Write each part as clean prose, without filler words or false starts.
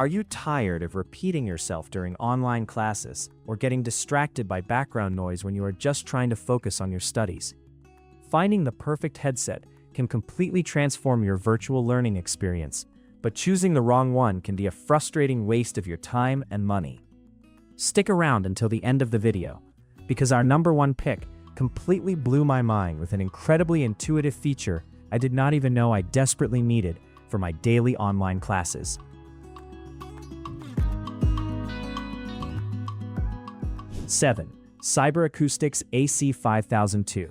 Are you tired of repeating yourself during online classes or getting distracted by background noise when you are just trying to focus on your studies? Finding the perfect headset can completely transform your virtual learning experience, but choosing the wrong one can be a frustrating waste of your time and money. Stick around until the end of the video, because our number one pick completely blew my mind with an incredibly intuitive feature I did not even know I desperately needed for my daily online classes. 7. Cyber Acoustics AC5002.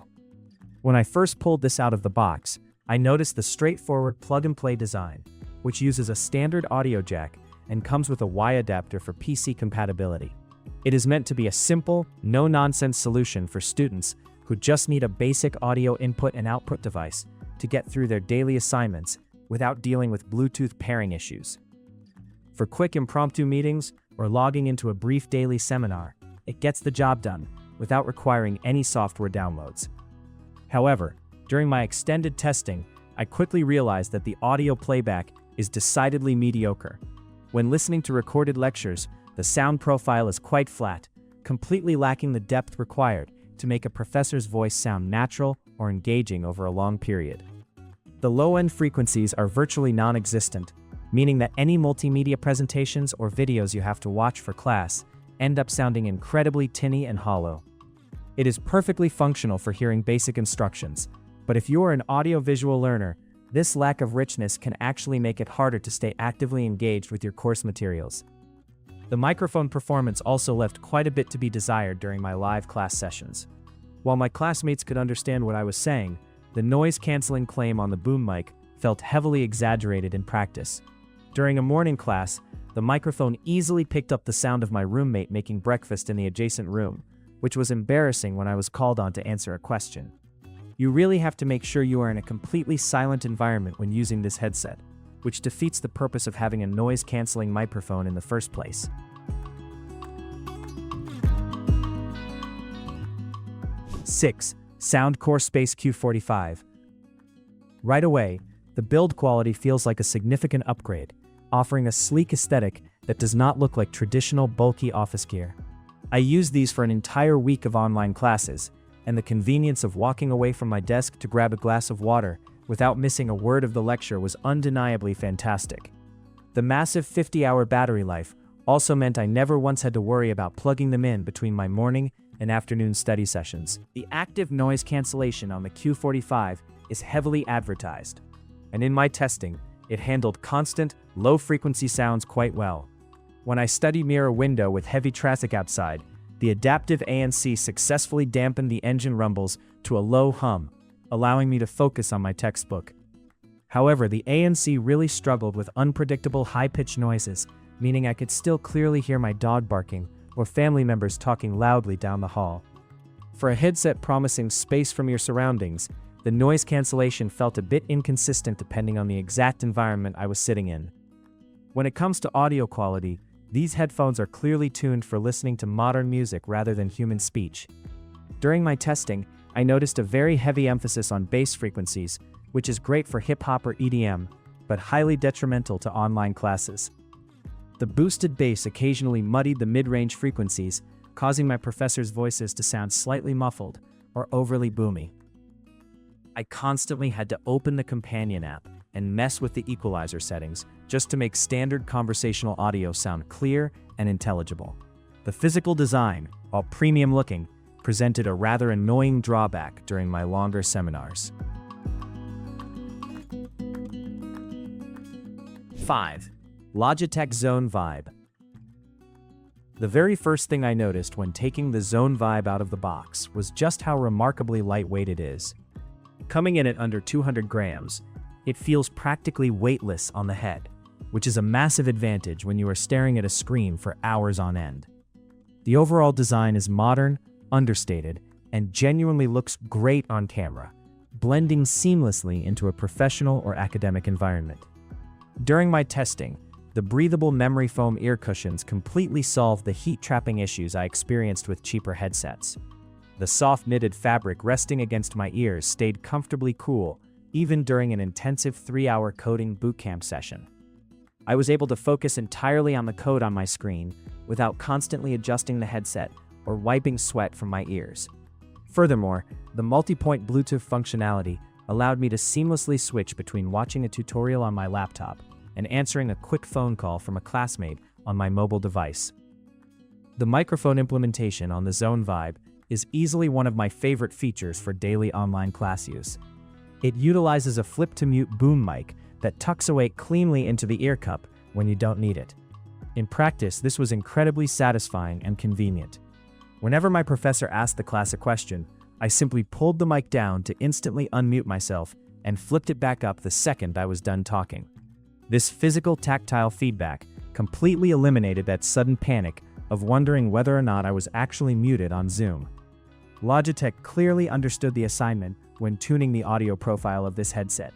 When I first pulled this out of the box, I noticed the straightforward plug-and-play design, which uses a standard audio jack and comes with a Y adapter for PC compatibility. It is meant to be a simple, no-nonsense solution for students who just need a basic audio input and output device to get through their daily assignments without dealing with Bluetooth pairing issues. For quick impromptu meetings or logging into a brief daily seminar, it gets the job done without requiring any software downloads. However, during my extended testing, I quickly realized that the audio playback is decidedly mediocre. When listening to recorded lectures, the sound profile is quite flat, completely lacking the depth required to make a professor's voice sound natural or engaging over a long period. The low-end frequencies are virtually non-existent, meaning that any multimedia presentations or videos you have to watch for class end up sounding incredibly tinny and hollow. It is perfectly functional for hearing basic instructions, but if you are an audio-visual learner, this lack of richness can actually make it harder to stay actively engaged with your course materials. The microphone performance also left quite a bit to be desired during my live class sessions. While my classmates could understand what I was saying, the noise-canceling claim on the boom mic felt heavily exaggerated in practice. During a morning class, the microphone easily picked up the sound of my roommate making breakfast in the adjacent room, which was embarrassing when I was called on to answer a question. You really have to make sure you are in a completely silent environment when using this headset, which defeats the purpose of having a noise-canceling microphone in the first place. 6. Soundcore Space Q45. Right away, the build quality feels like a significant upgrade, offering a sleek aesthetic that does not look like traditional bulky office gear. I used these for an entire week of online classes, and the convenience of walking away from my desk to grab a glass of water without missing a word of the lecture was undeniably fantastic. The massive 50-hour battery life also meant I never once had to worry about plugging them in between my morning and afternoon study sessions. The active noise cancellation on the Q45 is heavily advertised, and in my testing, it handled constant, low-frequency sounds quite well. When I studied near a window with heavy traffic outside, the adaptive ANC successfully dampened the engine rumbles to a low hum, allowing me to focus on my textbook. However, the ANC really struggled with unpredictable high-pitched noises, meaning I could still clearly hear my dog barking or family members talking loudly down the hall. For a headset promising space from your surroundings, the noise cancellation felt a bit inconsistent depending on the exact environment I was sitting in. When it comes to audio quality, these headphones are clearly tuned for listening to modern music rather than human speech. During my testing, I noticed a very heavy emphasis on bass frequencies, which is great for hip-hop or EDM, but highly detrimental to online classes. The boosted bass occasionally muddied the mid-range frequencies, causing my professors' voices to sound slightly muffled or overly boomy. I constantly had to open the companion app and mess with the equalizer settings just to make standard conversational audio sound clear and intelligible. The physical design, while premium-looking, presented a rather annoying drawback during my longer seminars. 5. Logitech Zone Vibe. The very first thing I noticed when taking the Zone Vibe out of the box was just how remarkably lightweight it is. Coming in at under 200 grams, it feels practically weightless on the head, which is a massive advantage when you are staring at a screen for hours on end. The overall design is modern, understated, and genuinely looks great on camera, blending seamlessly into a professional or academic environment. During my testing, the breathable memory foam ear cushions completely solved the heat-trapping issues I experienced with cheaper headsets. The soft knitted fabric resting against my ears stayed comfortably cool, even during an intensive 3-hour coding bootcamp session. I was able to focus entirely on the code on my screen without constantly adjusting the headset or wiping sweat from my ears. Furthermore, the multi-point Bluetooth functionality allowed me to seamlessly switch between watching a tutorial on my laptop and answering a quick phone call from a classmate on my mobile device. The microphone implementation on the Zone Vibe is easily one of my favorite features for daily online class use. It utilizes a flip-to-mute boom mic that tucks away cleanly into the ear cup when you don't need it. In practice, this was incredibly satisfying and convenient. Whenever my professor asked the class a question, I simply pulled the mic down to instantly unmute myself and flipped it back up the second I was done talking. This physical tactile feedback completely eliminated that sudden panic of wondering whether or not I was actually muted on Zoom. Logitech clearly understood the assignment when tuning the audio profile of this headset.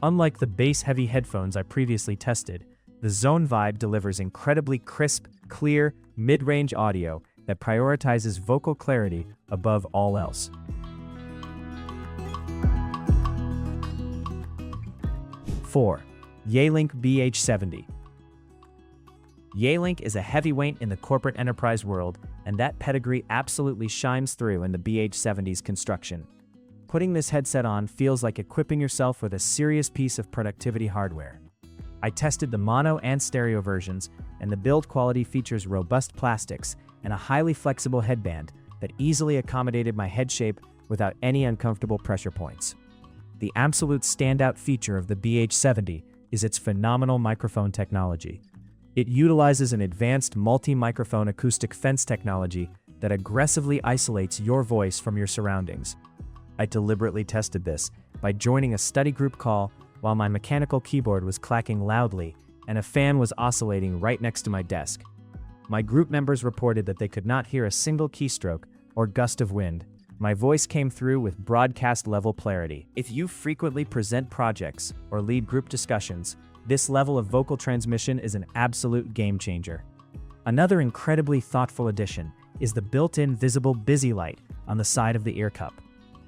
Unlike the bass-heavy headphones I previously tested, the Zone Vibe delivers incredibly crisp, clear, mid-range audio that prioritizes vocal clarity above all else. 4. Yealink BH70. Yealink is a heavyweight in the corporate enterprise world, and that pedigree absolutely shines through in the BH70's construction. Putting this headset on feels like equipping yourself with a serious piece of productivity hardware. I tested the mono and stereo versions, and the build quality features robust plastics and a highly flexible headband that easily accommodated my head shape without any uncomfortable pressure points. The absolute standout feature of the BH70 is its phenomenal microphone technology. It utilizes an advanced multi-microphone acoustic fence technology that aggressively isolates your voice from your surroundings. I deliberately tested this by joining a study group call while my mechanical keyboard was clacking loudly and a fan was oscillating right next to my desk. My group members reported that they could not hear a single keystroke or gust of wind. My voice came through with broadcast-level clarity. If you frequently present projects or lead group discussions, this level of vocal transmission is an absolute game-changer. Another incredibly thoughtful addition is the built-in visible busy light on the side of the ear cup.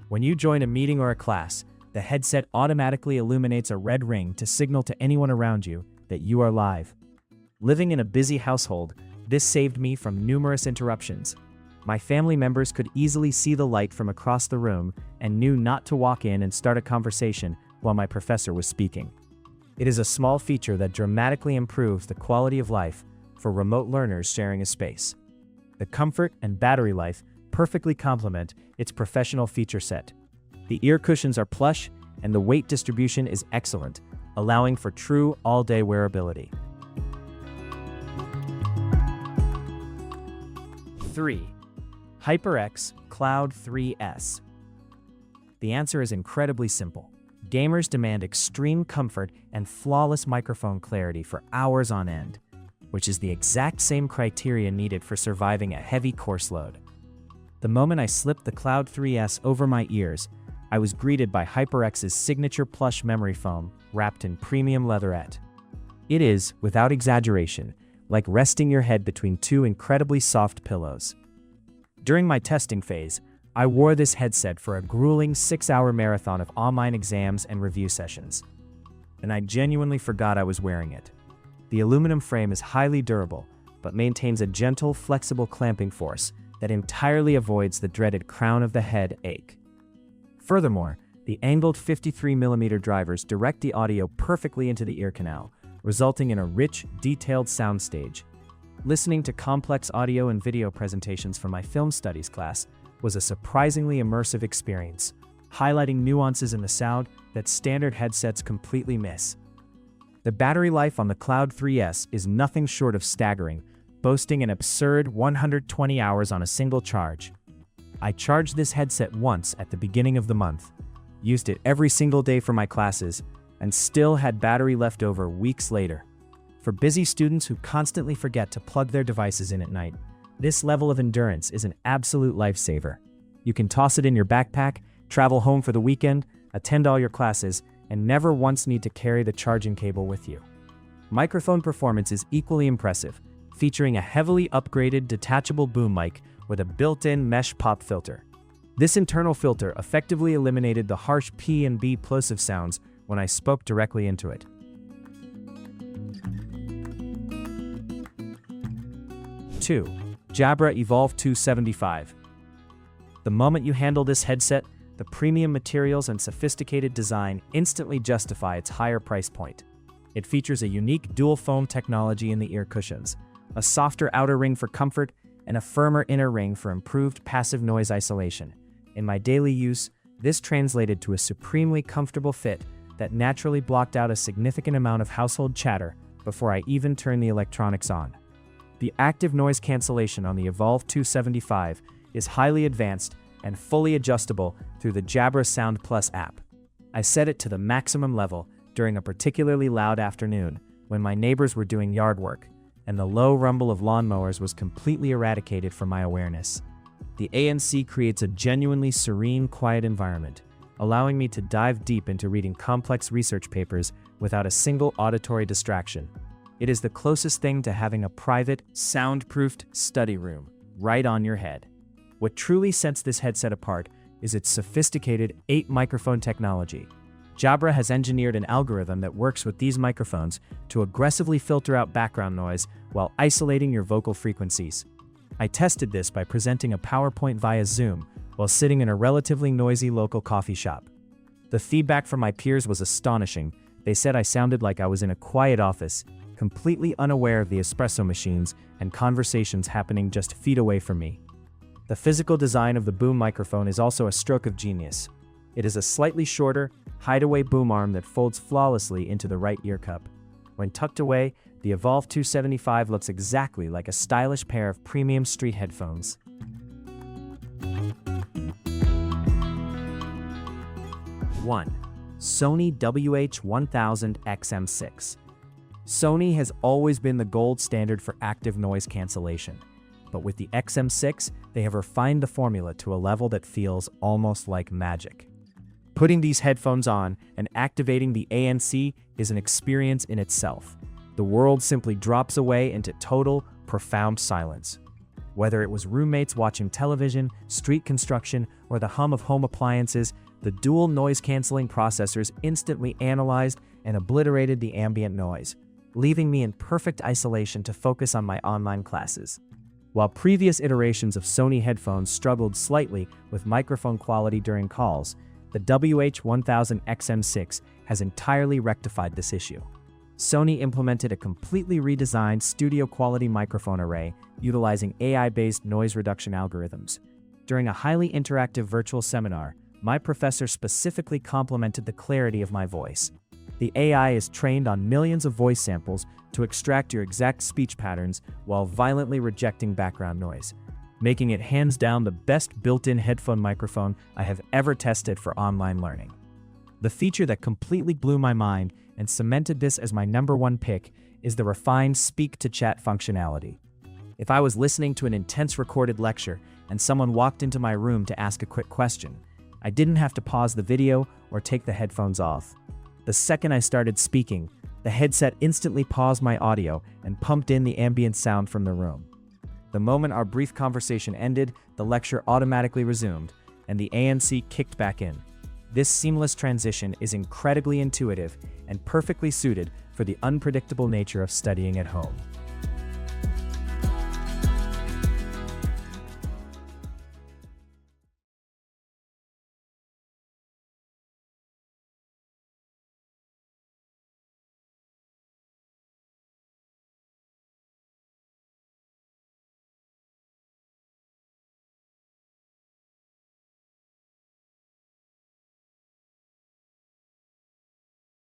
When you join a meeting or a class, the headset automatically illuminates a red ring to signal to anyone around you that you are live. Living in a busy household, this saved me from numerous interruptions. My family members could easily see the light from across the room and knew not to walk in and start a conversation while my professor was speaking. It is a small feature that dramatically improves the quality of life for remote learners sharing a space. The comfort and battery life perfectly complement its professional feature set. The ear cushions are plush and the weight distribution is excellent, allowing for true all-day wearability. 3. HyperX Cloud III S. The answer is incredibly simple. Gamers demand extreme comfort and flawless microphone clarity for hours on end, which is the exact same criteria needed for surviving a heavy course load. The moment I slipped the Cloud III S over my ears, I was greeted by HyperX's signature plush memory foam wrapped in premium leatherette. It is, without exaggeration, like resting your head between two incredibly soft pillows. During my testing phase, I wore this headset for a grueling 6-hour marathon of online exams and review sessions. And I genuinely forgot I was wearing it. The aluminum frame is highly durable, but maintains a gentle, flexible clamping force that entirely avoids the dreaded crown of the head ache. Furthermore, the angled 53mm drivers direct the audio perfectly into the ear canal, resulting in a rich, detailed soundstage. Listening to complex audio and video presentations from my film studies class was a surprisingly immersive experience, highlighting nuances in the sound that standard headsets completely miss. The battery life on the Cloud III S is nothing short of staggering, boasting an absurd 120 hours on a single charge. I charged this headset once at the beginning of the month, used it every single day for my classes, and still had battery left over weeks later. For busy students who constantly forget to plug their devices in at night, this level of endurance is an absolute lifesaver. You can toss it in your backpack, travel home for the weekend, attend all your classes, and never once need to carry the charging cable with you. Microphone performance is equally impressive, featuring a heavily upgraded detachable boom mic with a built-in mesh pop filter. This internal filter effectively eliminated the harsh P and B plosive sounds when I spoke directly into it. 2. Jabra Evolve2 75. The moment you handle this headset, the premium materials and sophisticated design instantly justify its higher price point. It features a unique dual foam technology in the ear cushions, a softer outer ring for comfort, and a firmer inner ring for improved passive noise isolation. In my daily use, this translated to a supremely comfortable fit that naturally blocked out a significant amount of household chatter before I even turned the electronics on. The active noise cancellation on the Evolve2 75 is highly advanced and fully adjustable through the Jabra Sound Plus app. I set it to the maximum level during a particularly loud afternoon when my neighbors were doing yard work, and the low rumble of lawnmowers was completely eradicated from my awareness. The ANC creates a genuinely serene, quiet environment, allowing me to dive deep into reading complex research papers without a single auditory distraction. It is the closest thing to having a private, soundproofed study room right on your head. What truly sets this headset apart is its sophisticated 8-microphone technology. Jabra has engineered an algorithm that works with these microphones to aggressively filter out background noise while isolating your vocal frequencies. I tested this by presenting a PowerPoint via Zoom while sitting in a relatively noisy local coffee shop. The feedback from my peers was astonishing. They said I sounded like I was in a quiet office, completely unaware of the espresso machines and conversations happening just feet away from me. The physical design of the boom microphone is also a stroke of genius. It is a slightly shorter, hideaway boom arm that folds flawlessly into the right ear cup. When tucked away, the Evolve2 75 looks exactly like a stylish pair of premium street headphones. 1. Sony WH-1000XM6. Sony has always been the gold standard for active noise cancellation, but with the XM6, they have refined the formula to a level that feels almost like magic. Putting these headphones on and activating the ANC is an experience in itself. The world simply drops away into total, profound silence. Whether it was roommates watching television, street construction, or the hum of home appliances, the dual noise-canceling processors instantly analyzed and obliterated the ambient noise, leaving me in perfect isolation to focus on my online classes. While previous iterations of Sony headphones struggled slightly with microphone quality during calls, the WH-1000XM6 has entirely rectified this issue. Sony implemented a completely redesigned studio-quality microphone array utilizing AI-based noise reduction algorithms. During a highly interactive virtual seminar, my professor specifically complimented the clarity of my voice. The AI is trained on millions of voice samples to extract your exact speech patterns while violently rejecting background noise, making it hands down the best built-in headphone microphone I have ever tested for online learning. The feature that completely blew my mind and cemented this as my #1 pick is the refined speak-to-chat functionality. If I was listening to an intense recorded lecture and someone walked into my room to ask a quick question, I didn't have to pause the video or take the headphones off. The second I started speaking, the headset instantly paused my audio and pumped in the ambient sound from the room. The moment our brief conversation ended, the lecture automatically resumed, and the ANC kicked back in. This seamless transition is incredibly intuitive and perfectly suited for the unpredictable nature of studying at home.